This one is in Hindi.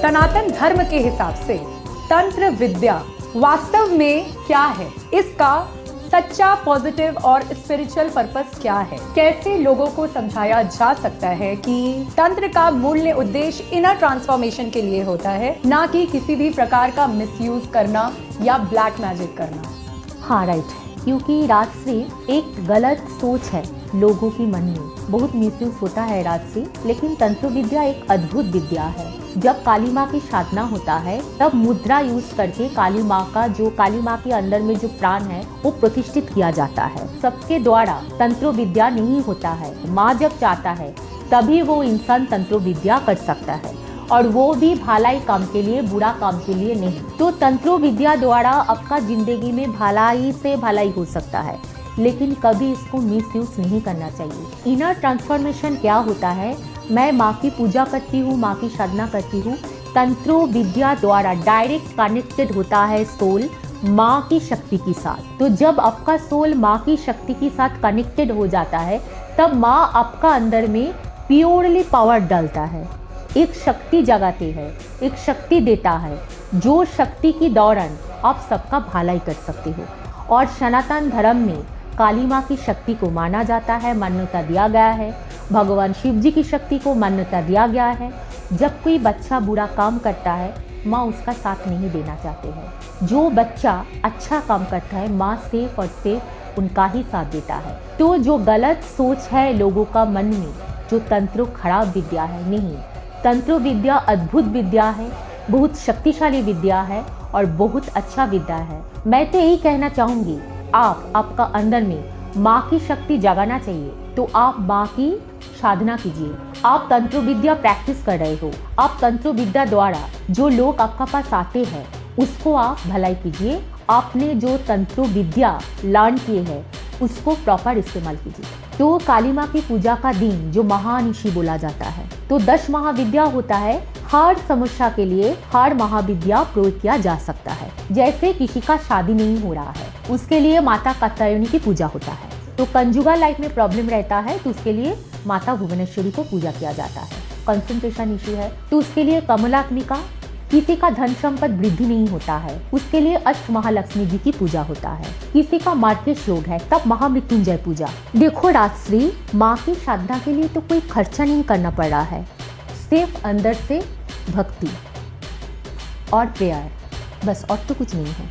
सनातन धर्म के हिसाब से तंत्र विद्या वास्तव में क्या है, इसका सच्चा पॉजिटिव और स्पिरिचुअल पर्पस क्या है, कैसे लोगों को समझाया जा सकता है कि तंत्र का मूल्य उद्देश्य इनर ट्रांसफॉर्मेशन के लिए होता है, ना कि किसी भी प्रकार का मिसयूज करना या ब्लैक मैजिक करना। हाँ राइट, क्योंकि राजश्री एक गलत सोच है लोगों की मन में, बहुत मिसयूज होता है राजश्री। लेकिन तंत्र विद्या एक अद्भुत विद्या है। जब काली माँ की साधना होता है तब मुद्रा यूज करके काली माँ के अंदर में जो प्राण है वो प्रतिष्ठित किया जाता है। सबके द्वारा तंत्र विद्या नहीं होता है, माँ जब चाहता है तभी वो इंसान तंत्र विद्या कर सकता है, और वो भी भलाई काम के लिए, बुरा काम के लिए नहीं। तो तंत्र विद्या द्वारा आपका जिंदगी में भलाई से भलाई हो सकता है, लेकिन कभी इसको मिसयूज नहीं करना चाहिए। इनर ट्रांसफॉर्मेशन क्या होता है, मैं माँ की पूजा करती हूँ, माँ की साधना करती हूँ, तंत्र विद्या द्वारा डायरेक्ट कनेक्टेड होता है सोल माँ की शक्ति के साथ। तो जब आपका सोल माँ की शक्ति के साथ कनेक्टेड हो जाता है तब माँ आपका अंदर में प्योरली पावर डालता है, एक शक्ति जगाते हैं, एक शक्ति देता है, जो शक्ति के दौरान आप सबका भलाई कर सकते हो। और सनातन धर्म में काली माँ की शक्ति को माना जाता है, मान्यता दिया गया है। भगवान शिव जी की शक्ति को मान्यता दिया गया है। जब कोई बच्चा बुरा काम करता है माँ उसका साथ नहीं देना चाहते हैं। जो बच्चा अच्छा काम करता है माँ सेफ और सेफ उनका ही साथ देता है। तो जो गलत सोच है लोगों का मन में, जो तंत्र खराब विद्या है, नहीं, तंत्र विद्या अद्भुत विद्या है, बहुत शक्तिशाली विद्या है और बहुत अच्छा विद्या है। मैं तो यही कहना चाहूँगी, आपका अंदर में माँ की शक्ति जगाना चाहिए तो आप माँ की साधना कीजिए। आप तंत्र विद्या प्रैक्टिस कर रहे हो, आप तंत्र विद्या द्वारा जो लोग आपका पास आते हैं उसको आप भलाई कीजिए। आपने जो तंत्र विद्या लर्न किए हैं उसको प्रॉपर इस्तेमाल कीजिए। तो काली माँ की पूजा का दिन जो महानिशी बोला जाता है, तो 10 महाविद्या होता है। हर समस्या के लिए हर महाविद्या प्रयोग किया जा सकता है। जैसे किसी का शादी नहीं हो रहा है उसके लिए माता कात्यायनी की पूजा होता है। तो कंजुगल लाइफ में प्रॉब्लम रहता है तो उसके लिए माता भुवनेश्वरी को पूजा किया जाता है। कंसंट्रेशन इश्यू है तो उसके लिए कमलात्मिका। किसी का धन संपत्ति वृद्धि नहीं होता है उसके लिए अष्ट महालक्ष्मी जी की पूजा होता है। किसी का मार्केश रोग है तब महामृत्युंजय पूजा। देखो राजश्री, माँ की साधना के लिए तो कोई खर्चा नहीं करना पड़ रहा है, सिर्फ अंदर से भक्ति और प्रेयर, बस, और तो कुछ नहीं है।